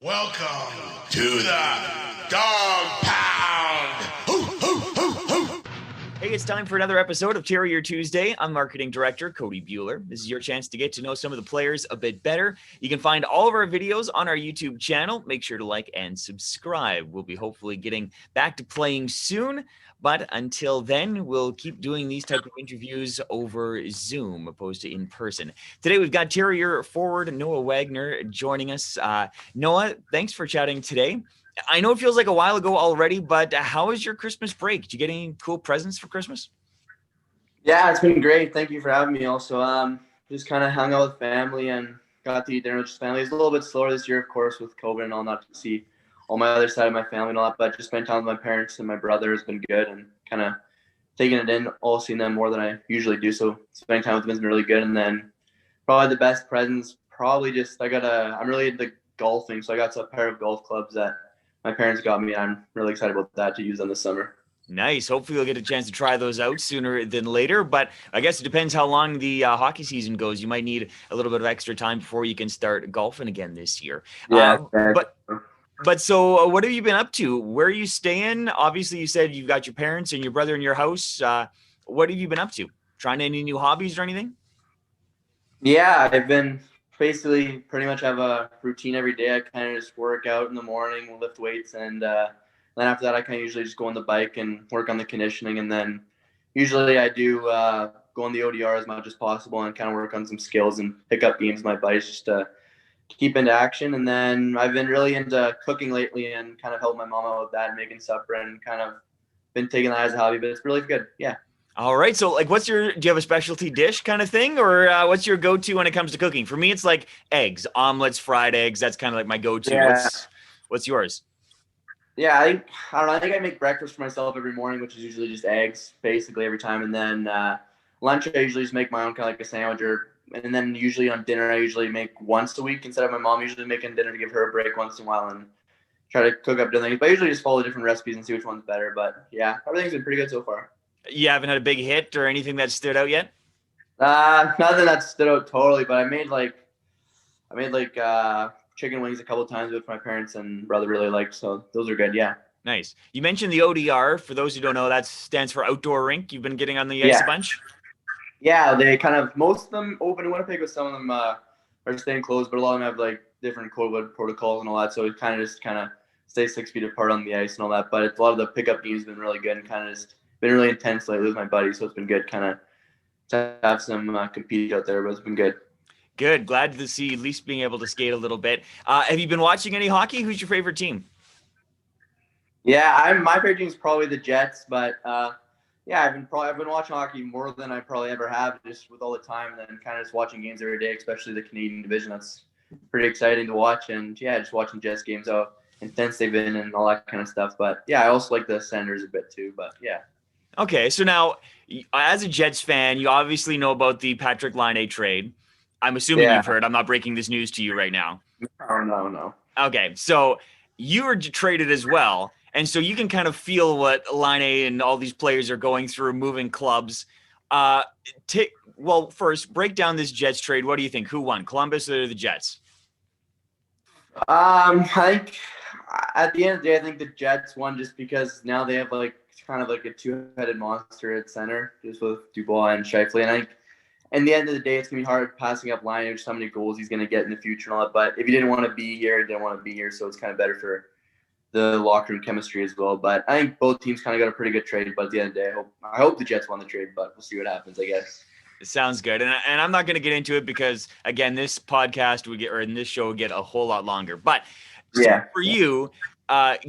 Welcome to the Dog Pound. Hoo, hoo, hoo, hoo. Hey, it's time for another episode of Terrier Tuesday. I'm Marketing Director Cody Bueller. This is your chance to get to know some of the players a bit better. You can find all of our videos on our YouTube channel. Make sure to like and subscribe. We'll be hopefully getting back to playing soon. But until then, we'll keep doing these type of interviews over Zoom opposed to in person. Today, we've got Terrier forward Noah Wagner joining us. Noah, thanks for chatting today. I know it feels like a while ago already, but how was your Christmas break? Did you get any cool presents for Christmas? Yeah, it's been great. Thank you for having me also. Just kind of hung out with family and got to eat dinner with just family. It's a little bit slower this year, of course, with COVID and all, not to see all my other side of my family and all that, but just spend time with my parents and my brother has been good and kind of taking it in, all seeing them more than I usually do. So spending time with them has been really good. And then probably the best presents, I'm really into golfing. So I got a pair of golf clubs that my parents got me. I'm really excited about that to use them this summer. Nice. Hopefully you'll get a chance to try those out sooner than later, but I guess it depends how long the hockey season goes. You might need a little bit of extra time before you can start golfing again this year. Yeah. But so what have you been up to? Where are you staying? Obviously you said you've got your parents and your brother in your house. What have you been up to? Trying any new hobbies or anything? Yeah, I've been basically pretty much have a routine every day. I kind of just work out in the morning, lift weights, and then after that I kind of usually just go on the bike and work on the conditioning. And then usually I do go on the ODR as much as possible and kind of work on some skills and pick up games with my buddies just to keep into action. And then I've been really into cooking lately and kind of helping my mom out with that and making supper and kind of been taking that as a hobby, but it's really good. Yeah. All right. So like, do you have a specialty dish kind of thing, or what's your go-to when it comes to cooking? For me, it's like eggs, omelets, fried eggs. That's kind of like my go-to. Yeah. What's yours? Yeah, I don't know. I think I make breakfast for myself every morning, which is usually just eggs basically every time. And then lunch, I usually just make my own kind of like a sandwich and then usually on dinner, I usually make once a week instead of my mom usually making dinner to give her a break once in a while and try to cook up different things. But I usually just follow different recipes and see which one's better. But yeah, everything's been pretty good so far. You haven't had a big hit or anything that stood out yet? Nothing that stood out totally, but I made chicken wings a couple of times with my parents and brother really liked, so those are good. Yeah. Nice. You mentioned the ODR. For those who don't know, that stands for outdoor rink. You've been getting on the ice a bunch? Yeah, they kind of, most of them open in Winnipeg, but some of them are staying closed, but a lot of them have like different COVID protocols and all that, so it kind of stay 6 feet apart on the ice and all that. But a lot of the pickup games have been really good and kind of just been really intense lately with my buddies, so it's been good kind of to have some compete out there, but it's been good. Good. Glad to see at least being able to skate a little bit. Have you been watching any hockey? Who's your favorite team? Yeah, my favorite team is probably the Jets, but yeah, I've been watching hockey more than I probably ever have, just with all the time, and then kind of just watching games every day, especially the Canadian division. That's pretty exciting to watch, and yeah, just watching Jets games, how intense they've been and all that kind of stuff. But yeah, I also like the Senators a bit too, but yeah. Okay, so now, as a Jets fan, you obviously know about the Patrick Laine trade. I'm assuming you've heard. I'm not breaking this news to you right now. No. Okay, so you were traded as well, and so you can kind of feel what Laine and all these players are going through, moving clubs. Well, first, break down this Jets trade. What do you think? Who won, Columbus or the Jets? I think at the end of the day, I think the Jets won just because now they have kind of like a two-headed monster at center, just with Dubois and Scheifele. And I think in the end of the day, it's going to be hard passing up Laine, just how many goals he's going to get in the future and all that. But if he didn't want to be here, he didn't want to be here. So it's kind of better for the locker room chemistry as well. But I think both teams kind of got a pretty good trade. But at the end of the day, I hope the Jets won the trade, but we'll see what happens, I guess. It sounds good. And I'm not going to get into it because, again, this podcast in this show would get a whole lot longer. But for you,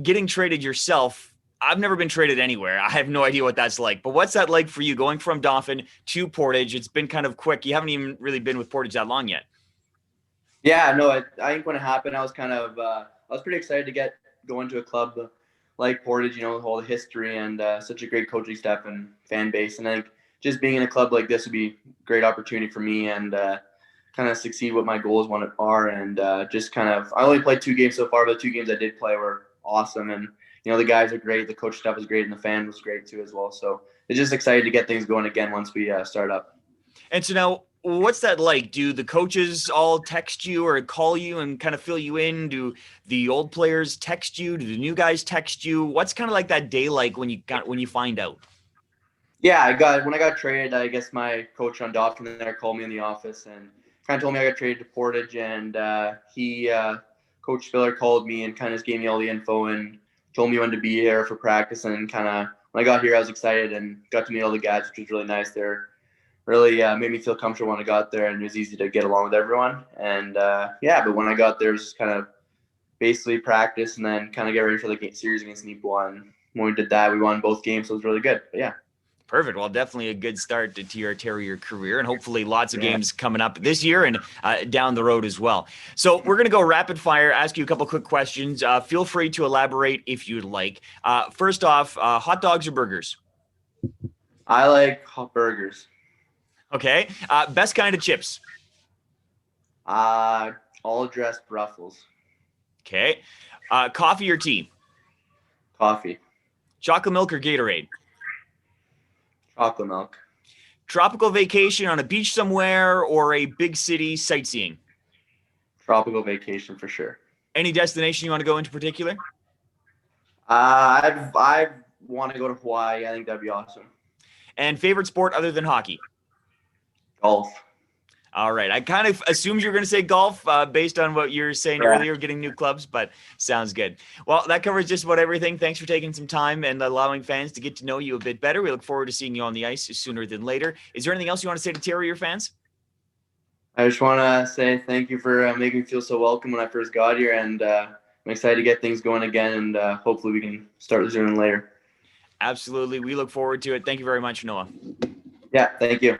getting traded yourself, I've never been traded anywhere. I have no idea what that's like. But what's that like for you going from Dauphin to Portage? It's been kind of quick. You haven't even really been with Portage that long yet. Yeah, no, I think when it happened, I was pretty excited to get going to a club like Portage, with all the history and such a great coaching staff and fan base. And I think just being in a club like this would be a great opportunity for me and kind of succeed what my goals are. And I only played 2 games so far, but the 2 games I did play were awesome. And the guys are great. The coach staff is great, and the fan was great too as well. So it's just excited to get things going again once we start up. And so now, What's that like? Do the coaches all text you or call you and kind of fill you in? Do the old players text you? Do the new guys text you? What's kind of like that day like when you find out? Yeah, when I got traded, I guess my coach on Dawson there called me in the office and kind of told me I got traded to Portage, and Coach Spiller called me and kind of just gave me all the info and told me when to be here for practice. And kind of when I got here, I was excited and got to meet all the guys, which was really nice. They're really made me feel comfortable when I got there, and it was easy to get along with everyone. And but when I got there, it was just kind of basically practice and then kind of get ready for the series against Nipah. And when we did that, we won both games, so it was really good. But yeah. Perfect. Well, definitely a good start to your Terrier career, and hopefully lots of games coming up this year and down the road as well. So we're going to go rapid fire, ask you a couple quick questions. Feel free to elaborate if you'd like. First off, hot dogs or burgers? I like hot burgers. Okay. Best kind of chips? All dressed Ruffles. Okay. Coffee or tea? Coffee. Chocolate milk or Gatorade? Chocolate milk. Tropical vacation on a beach somewhere or a big city sightseeing? Tropical vacation for sure. Any destination you want to go into particular? I want to go to Hawaii. I think that'd be awesome. And favorite sport other than hockey? Golf. All right. I kind of assumed you were going to say golf based on what you were saying earlier, getting new clubs, but sounds good. Well, that covers just about everything. Thanks for taking some time and allowing fans to get to know you a bit better. We look forward to seeing you on the ice sooner than later. Is there anything else you want to say to Terrier fans? I just want to say thank you for making me feel so welcome when I first got here, and I'm excited to get things going again, and hopefully we can start sooner than later. Absolutely. We look forward to it. Thank you very much, Noah. Yeah, thank you.